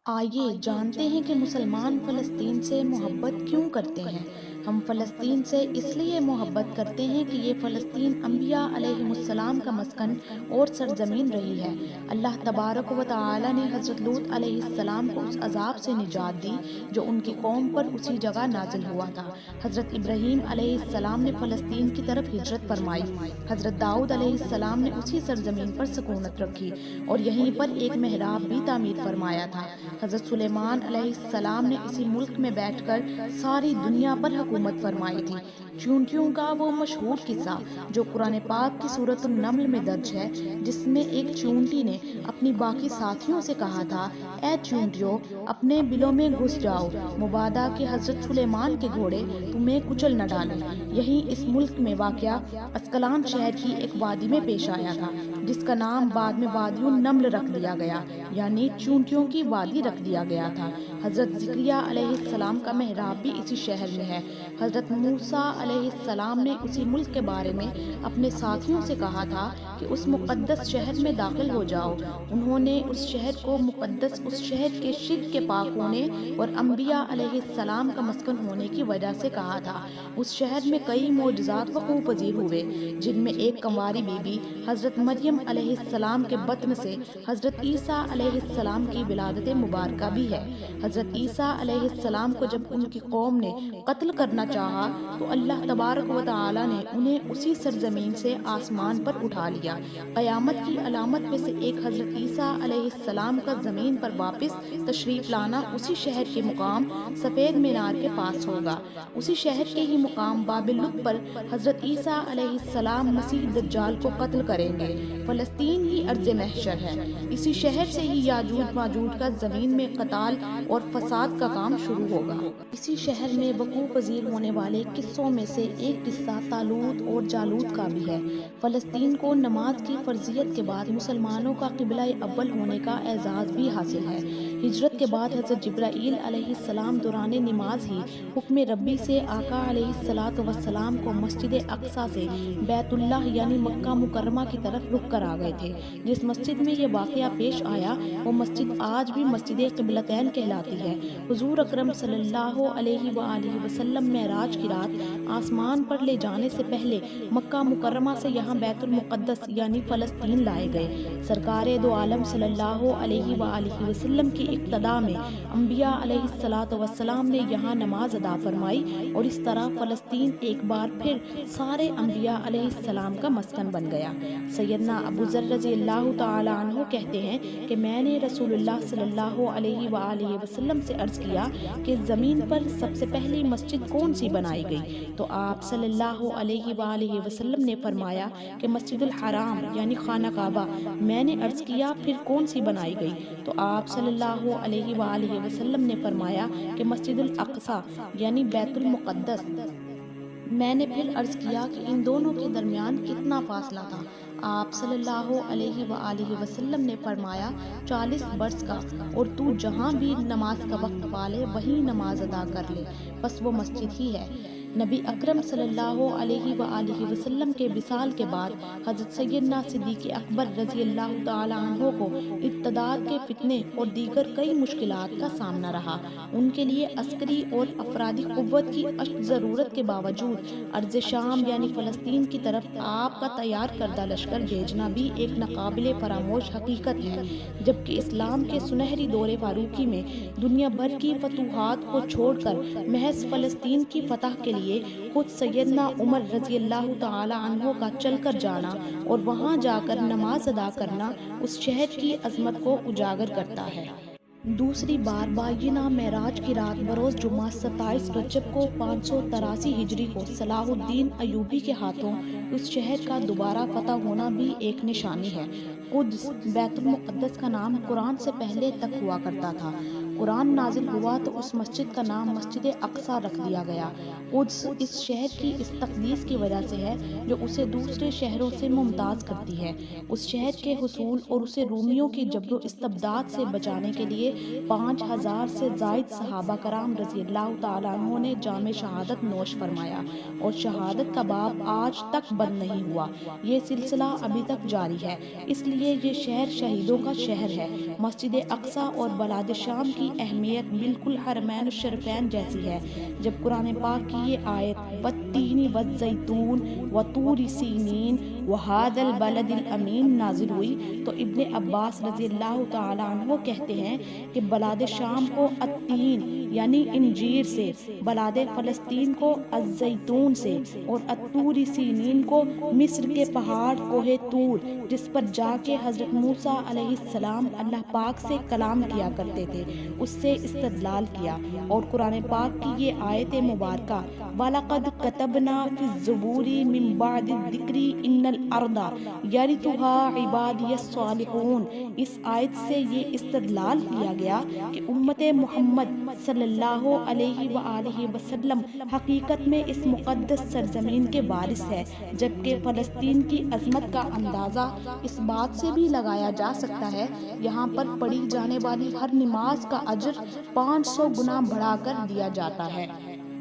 آئیے جانتے ہیں کہ مسلمان فلسطین سے محبت کیوں کرتے ہیں۔ ہم فلسطین سے اس لیے محبت کرتے ہیں کہ یہ فلسطین انبیاء علیہم السلام کا مسکن اور سرزمین رہی ہے۔ اللہ تبارک و تعالی نے حضرت لوط علیہ السلام کو اس عذاب سے نجات دی جو ان کی قوم پر اسی جگہ نازل ہوا تھا۔ حضرت ابراہیم علیہ السلام نے فلسطین کی طرف ہجرت فرمائی۔ حضرت داؤد علیہ السلام نے اسی سرزمین پر سکونت رکھی اور یہیں پر ایک محراب بھی تعمیر فرمایا تھا۔ حضرت سلیمان علیہ السلام نے اسی ملک میں بیٹھ کر ساری دنیا پر حکومت فرمائی تھی۔ چونٹیوں کا وہ مشہور قصہ جو قرآن پاک کی سورۃ النمل میں درج ہے، جس میں ایک چونٹی نے اپنی باقی ساتھیوں سے کہا تھا، اے چونٹیوں اپنے بلوں میں گھس جاؤ مبادا کہ حضرت سلیمان کے گھوڑے تمہیں کچل نہ ڈالیں۔ یہیں اس ملک میں واقع اسکلان شہر کی ایک وادی میں پیش آیا تھا جس کا نام بعد میں وادی النمل رکھ دیا گیا، یعنی چونٹیوں کی وادی رکھ دیا گیا تھا۔ حضرت زکریا علیہ السلام کا محراب بھی اسی شہر میں ہے۔ حضرت موسیٰ علیہ السلام نے اسی ملک کے بارے میں اپنے ساتھیوں سے کہا تھا کہ اس مقدس شہر میں داخل ہو جاؤ۔ انہوں نے اس شہر کو مقدس اس شہر کے شرک کے پاک ہونے اور انبیاء علیہ السلام کا مسکن ہونے کی وجہ سے کہا تھا۔ اس شہر میں کئی معجزات وقوع پذیر ہوئے، جن میں ایک کنواری بی بی حضرت مریم علیہ السلام کے بطن سے حضرت عیسیٰ علیہ السلام کی ولادت مبارکہ بھی ہے۔ حضرت عیسیٰ علیہ السلام کو جب ان کی قوم نے قتل کرنا چاہا تو اللہ تبارک و تعالی نے انہیں اسی سرزمین سے آسمان پر اٹھا لیا۔ قیامت کی علامت میں سے ایک حضرت عیسیٰ علیہ السلام کا زمین پر واپس تشریف لانا اسی شہر کے مقام سفید مینار کے پاس ہوگا۔ اسی شہر کے ہی مقام باب اللد پر حضرت عیسیٰ علیہ السلام مسیح دجال کو قتل کریں گے۔ فلسطین ہی ارض محشر ہے۔ اسی شہر سے ہی یاجوج ماجوج کا زمین میں قتال اور فساد کا کام شروع ہوگا۔ اسی شہر میں وقوع پذیر ہونے والے قصوں میں سے ایک قصہ طالوت اور جالوت کا بھی ہے۔ فلسطین کو نماز کی فرضیت کے بعد مسلمانوں کا قبلہ اول ہونے کا اعزاز بھی حاصل ہے۔ ہجرت کے بعد حضرت جبرائیل علیہ السلام دوران نماز ہی حکم ربی سے آقا علیہ الصلوۃ والسلام کو مسجد اقصیٰ سے بیت اللہ یعنی مکہ مکرمہ کی طرف رخ کر آ گئے تھے۔ جس مسجد میں یہ واقعہ پیش آیا وہ مسجد آج بھی مسجد قبلتین کہلاتی ہے۔ حضور اکرم صلی اللہ علیہ وآلہ وسلم معراج کی رات آسمان پر لے جانے سے پہلے مکہ مکرمہ سے یہاں بیت المقدس یعنی فلسطین لائے گئے۔ سرکار دو عالم صلی اللہ علیہ وآلہ وسلم کی اقتداء میں انبیاء علیہ الصلوۃ والسلام نے یہاں نماز ادا فرمائی اور اس طرح فلسطین ایک بار پھر سارے انبیاء علیہ السلام کا مسکن بن گیا۔ سیدنا ابو ذر رضی اللہ تعالی عنہ کہتے ہیں کہ میں نے رسول اللہ صلی اللہ علیہ وآلہ وسلم سے عرض کیا کہ زمین پر سب سے پہلی مسجد کون سی بنائی گئی؟ تو آپ صلی اللہ علیہ وآلہ وسلم نے فرمایا کہ مسجد الحرام یعنی خانہ کعبہ۔ میں نے عرض کیا پھر کون سی بنائی گئی؟ تو آپ صلی اللہ علیہ وآلہ وسلم نے فرمایا کہ مسجد الاقصیٰ یعنی بیت المقدس۔ میں نے پھر عرض کیا کہ ان دونوں کے درمیان کتنا فاصلہ تھا؟ آپ صلی اللہ علیہ وآلہ وسلم نے فرمایا 40 برس کا، اور تو جہاں بھی نماز کا وقت پالے وہیں نماز ادا کر لے، بس وہ مسجد ہی ہے۔ نبی اکرم صلی اللہ علیہ وآلہ وسلم کے وصال کے بعد حضرت سیدنا صدیق اکبر رضی اللہ تعالی عنہ کو ارتداد کے فتنے اور دیگر کئی مشکلات کا سامنا رہا۔ ان کے لیے عسکری اور افرادی قوت کی اشد ضرورت کے باوجود ارض شام یعنی فلسطین کی طرف آپ کا تیار کردہ لشکر بھیجنا بھی ایک ناقابل فراموش حقیقت ہے۔ جبکہ اسلام کے سنہری دور فاروقی میں دنیا بھر کی فتوحات کو چھوڑ کر محض فلسطین کی فتح کے لیے خود سیدنا عمر رضی اللہ تعالی عنہ کا چل کر جانا اور وہاں جا کر نماز ادا کرنا اس شہر کی عظمت کو اجاگر کرتا ہے۔ دوسری بار بائینہ معراج کی رات بروز جمعہ 27 رجب کو 583 ہجری کو صلاح الدین ایوبی کے ہاتھوں اس شہر کا دوبارہ فتح ہونا بھی ایک نشانی ہے۔ قدس بیت المقدس کا نام قرآن سے پہلے تک ہوا کرتا تھا۔ قرآن نازل ہوا تو اس مسجد کا نام مسجد اقصیٰ رکھ دیا گیا۔ قدس اس شہر کی اس تقدیس کی وجہ سے ہے جو اسے دوسرے شہروں سے ممتاز کرتی ہے۔ اس شہر کے حصول اور اسے رومیوں کی جبر و استبداد سے بچانے کے لیے 5000 سے زائد صحابہ کرام رضی اللہ تعالیٰ عنہ نے جام شہادت نوش فرمایا اور شہادت کا باب آج تک بند نہیں ہوا۔ یہ سلسلہ ابھی تک جاری ہے، اس لیے لیے یہ شہر شہیدوں کا شہر ہے۔ مسجد اقصی اور بلاد شام کی اہمیت بالکل حرمین الشریفین جیسی ہے۔ جب قرآن پاک کی یہ آیت والتین والزیتون وطور سینین وہذا البلد الامین نازل ہوئی تو ابن عباس رضی اللہ تعالیٰ عنہ کہتے ہیں کہ بلاد شام کو التین یعنی انجیر سے، بلاد فلسطین کو الزیتون سے، اور الطور سینین کو مصر کے پہاڑ کوہ طور جس پر جا کے حضرت موسیٰ علیہ السلام اللہ پاک سے کلام کیا کرتے تھے اس سے استدلال کیا، اور قرآن پاک کی یہ آیت مبارکہ وَلَقَدْ كَتَبْنَا فِي الزُّبُورِ مِن بَعْدِ الذِّكْرِ إِنَّ الْأَرْضَ يَرِثُهَا عِبَادِيَ الصَّالِحُونَ، اس آیت سے یہ استدلال کیا گیا کہ امت محمد صلی اللہ علیہ وآلہ وسلم حقیقت میں اس مقدس سرزمین کے وارث ہے، جبکہ فلسطین کی عظمت کا اندازہ اس بات سے بھی لگایا جا سکتا ہے یہاں پر پڑھی جانے والی ہر نماز کا اجر 500 گنا بڑھا کر دیا جاتا ہے۔